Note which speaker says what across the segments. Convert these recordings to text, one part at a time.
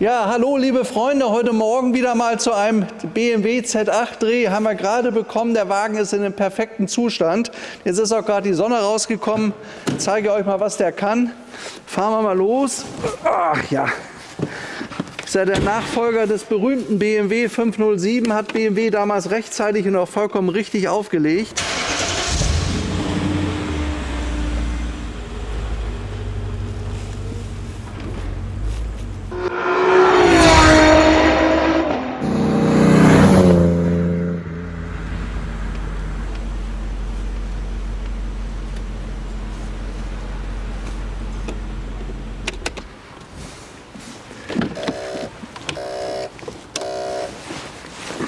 Speaker 1: Ja, hallo liebe Freunde, heute Morgen wieder mal zu einem BMW Z8 Dreh. Haben wir gerade bekommen, der Wagen ist in einem perfekten Zustand. Jetzt ist auch gerade die Sonne rausgekommen. Ich zeige euch mal, was der kann. Fahren wir mal los. Ach ja. Ist ja der Nachfolger des berühmten BMW 507, hat BMW damals rechtzeitig und auch vollkommen richtig aufgelegt.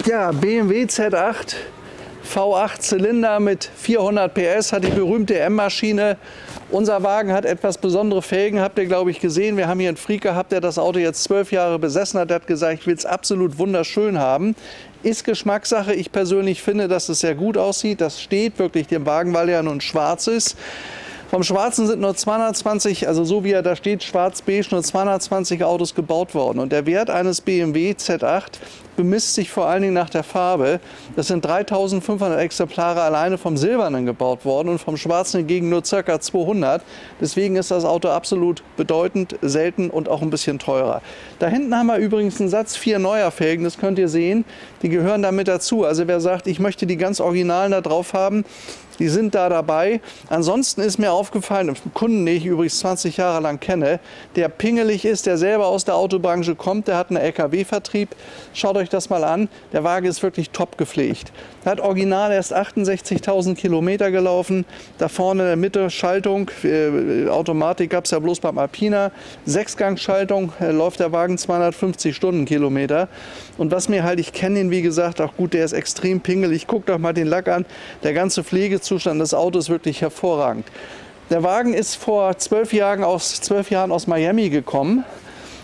Speaker 1: Ja, BMW Z8, V8 Zylinder mit 400 PS, hat die berühmte M-Maschine. Unser Wagen hat etwas besondere Felgen, habt ihr glaube ich gesehen. Wir haben hier einen Freak gehabt, der das Auto jetzt 12 Jahre besessen hat. Der hat gesagt, ich will es absolut wunderschön haben. Ist Geschmackssache. Ich persönlich finde, dass es sehr gut aussieht. Das steht wirklich dem Wagen, weil er ja nun schwarz ist. Vom Schwarzen sind nur 220, also so wie er da steht, schwarz-beige, nur 220 Autos gebaut worden. Und der Wert eines BMW Z8 bemisst sich vor allen Dingen nach der Farbe. Das sind 3500 Exemplare alleine vom Silbernen gebaut worden und vom Schwarzen hingegen nur ca. 200. Deswegen ist das Auto absolut bedeutend, selten und auch ein bisschen teurer. Da hinten haben wir übrigens einen Satz 4 neuer Felgen, das könnt ihr sehen. Die gehören damit dazu. Also wer sagt, ich möchte die ganz Originalen da drauf haben, die sind da dabei. Ansonsten ist mir aufgefallen, ein Kunden, den ich übrigens 20 Jahre lang kenne, der pingelig ist, der selber aus der Autobranche kommt, der hat einen LKW-Vertrieb. Schaut euch das mal an, der Wagen ist wirklich top gepflegt. Er hat original erst 68.000 Kilometer gelaufen. Da vorne in der Mitte Schaltung, Automatik gab es ja bloß beim Alpina. 6-Gang-Schaltung, läuft der Wagen 250 Stundenkilometer. Und was mir halt, ich kenne ihn wie gesagt auch gut, der ist extrem pingelig. Guckt doch mal den Lack an, der ganze Pflegezustand des Autos ist wirklich hervorragend. Der Wagen ist vor 12 Jahren aus Miami gekommen.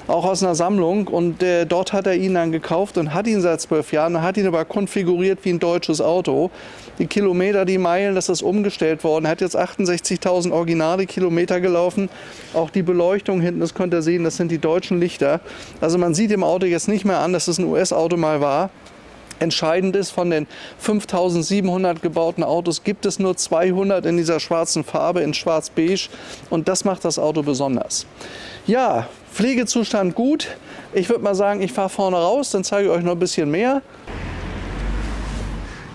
Speaker 1: Auch aus einer Sammlung, und dort hat er ihn dann gekauft und hat ihn seit 12 Jahren, hat ihn aber konfiguriert wie ein deutsches Auto. Die Kilometer, die Meilen, das ist umgestellt worden. Er hat jetzt 68.000 originale Kilometer gelaufen. Auch die Beleuchtung hinten, das könnt ihr sehen, das sind die deutschen Lichter. Also man sieht dem Auto jetzt nicht mehr an, dass es ein US-Auto mal war. Entscheidend ist, von den 5.700 gebauten Autos gibt es nur 200 in dieser schwarzen Farbe, in schwarz-beige, und das macht das Auto besonders. Ja, Pflegezustand gut. Ich würde mal sagen, ich fahre vorne raus, dann zeige ich euch noch ein bisschen mehr.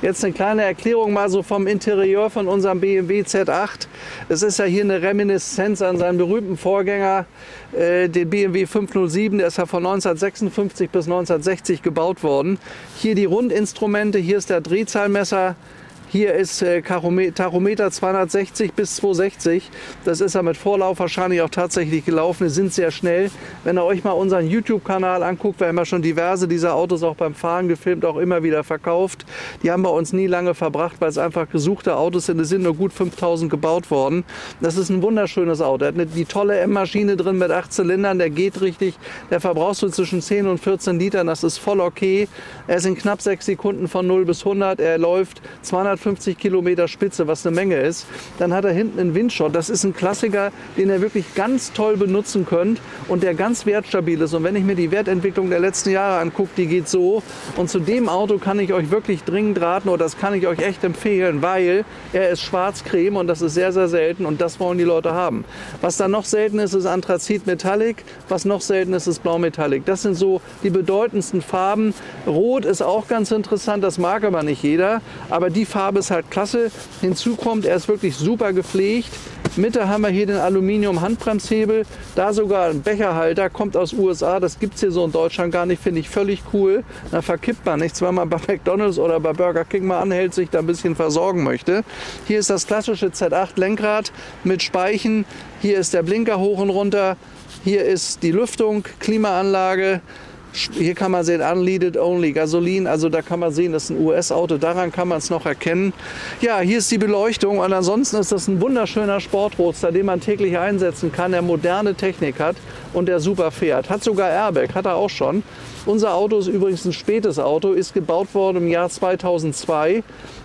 Speaker 1: Jetzt eine kleine Erklärung mal so vom Interieur von unserem BMW Z8. Es ist ja hier eine Reminiszenz an seinen berühmten Vorgänger, den BMW 507. Der ist ja von 1956 bis 1960 gebaut worden. Hier die Rundinstrumente, hier ist der Drehzahlmesser. Hier ist Tachometer 260 bis 260. Das ist ja mit Vorlauf wahrscheinlich auch tatsächlich gelaufen. Wir sind sehr schnell. Wenn ihr euch mal unseren YouTube-Kanal anguckt, wir haben ja schon diverse dieser Autos auch beim Fahren gefilmt, auch immer wieder verkauft. Die haben bei uns nie lange verbracht, weil es einfach gesuchte Autos sind. Es sind nur gut 5000 gebaut worden. Das ist ein wunderschönes Auto. Er hat die tolle M-Maschine drin mit 8 Zylindern. Der geht richtig. Der verbraucht so zwischen 10 und 14 Litern. Das ist voll okay. Er ist in knapp 6 Sekunden von 0 bis 100. Er läuft 250 Kilometer Spitze, was eine Menge ist. Dann hat er hinten einen Windschott. Das ist ein Klassiker, den ihr wirklich ganz toll benutzen könnt und der ganz wertstabil ist. Und wenn ich mir die Wertentwicklung der letzten Jahre angucke, die geht so. Und zu dem Auto kann ich euch wirklich dringend raten, oder das kann ich euch echt empfehlen, weil er ist schwarz-creme und das ist sehr, sehr selten und das wollen die Leute haben. Was dann noch selten ist, ist Anthrazit Metallic. Was noch selten ist, ist Blau Metallic. Das sind so die bedeutendsten Farben. Rot ist auch ganz interessant, das mag aber nicht jeder. Aber die Farbe ist halt klasse. Hinzu kommt, er ist wirklich super gepflegt. Mitte haben wir hier den Aluminium-Handbremshebel. Da sogar ein Becherhalter, kommt aus USA. Das gibt es hier so in Deutschland gar nicht, finde ich völlig cool. Da verkippt man nichts, wenn man bei McDonald's oder bei Burger King mal anhält, sich da ein bisschen versorgen möchte. Hier ist das klassische Z8-Lenkrad mit Speichen. Hier ist der Blinker hoch und runter. Hier ist die Lüftung, Klimaanlage. Hier kann man sehen, unleaded only, Gasolin, also da kann man sehen, das ist ein US-Auto, daran kann man es noch erkennen. Ja, hier ist die Beleuchtung und ansonsten ist das ein wunderschöner Sportroadster, den man täglich einsetzen kann, der moderne Technik hat und der super fährt. Hat sogar Airbag, hat er auch schon. Unser Auto ist übrigens ein spätes Auto, ist gebaut worden im Jahr 2002.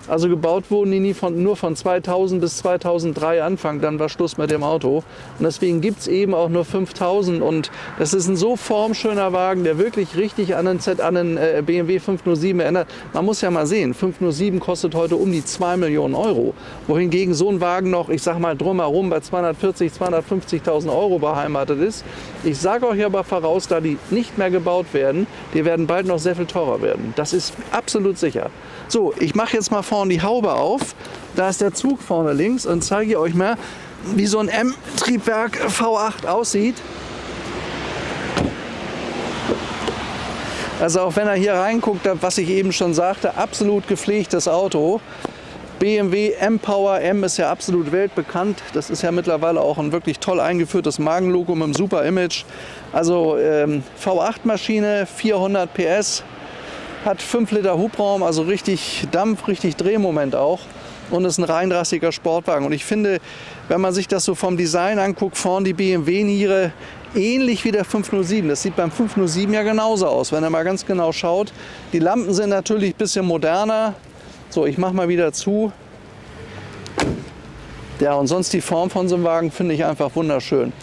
Speaker 1: Also gebaut wurden die nie nur von 2000 bis 2003 Anfang, dann war Schluss mit dem Auto. Und deswegen gibt es eben auch nur 5000 und das ist ein so formschöner Wagen, der wirklich richtig an den BMW 507 erinnert. Man muss ja mal sehen, 507 kostet heute um die 2 Millionen Euro, wohingegen so ein Wagen noch, ich sag mal drumherum, bei 240.000, 250.000 Euro beheimatet ist. Ich sage euch aber voraus, da die nicht mehr gebaut werden, die werden bald noch sehr viel teurer werden. Das ist absolut sicher. So, ich mache jetzt mal vorne die Haube auf. Da ist der Zug vorne links und zeige euch mal, wie so ein M-Triebwerk V8 aussieht. Also auch wenn er hier reinguckt, was ich eben schon sagte, absolut gepflegtes Auto. BMW M-Power M ist ja absolut weltbekannt. Das ist ja mittlerweile auch ein wirklich toll eingeführtes Magenlogo mit einem super Image. Also V8-Maschine, 400 PS. Hat 5 Liter Hubraum, also richtig Dampf, richtig Drehmoment auch. Und ist ein reinrassiger Sportwagen. Und ich finde, wenn man sich das so vom Design anguckt, vorne die BMW-Niere, ähnlich wie der 507. Das sieht beim 507 ja genauso aus, wenn ihr mal ganz genau schaut. Die Lampen sind natürlich ein bisschen moderner. So, ich mache mal wieder zu. Ja, und sonst die Form von so einem Wagen finde ich einfach wunderschön.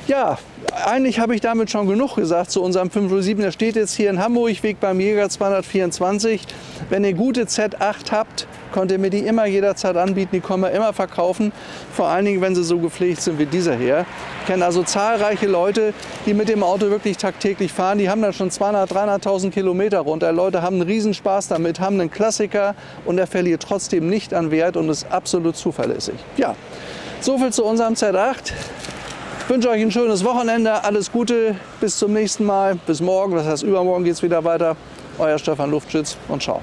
Speaker 1: Ja, eigentlich habe ich damit schon genug gesagt zu unserem 507. Der steht jetzt hier in Hamburg, Weg beim Jäger 224. Wenn ihr gute Z8 habt, könnt ihr mir die immer jederzeit anbieten. Die können wir immer verkaufen. Vor allen Dingen, wenn sie so gepflegt sind wie dieser hier. Ich kenne also zahlreiche Leute, die mit dem Auto wirklich tagtäglich fahren. Die haben dann schon 200.000, 300.000 Kilometer runter. Leute haben einen Riesenspaß damit, haben einen Klassiker und er verliert trotzdem nicht an Wert und ist absolut zuverlässig. Ja, soviel zu unserem Z8. Ich wünsche euch ein schönes Wochenende, alles Gute, bis zum nächsten Mal, bis morgen, das heißt übermorgen geht es wieder weiter. Euer Stefan Luftschütz und ciao.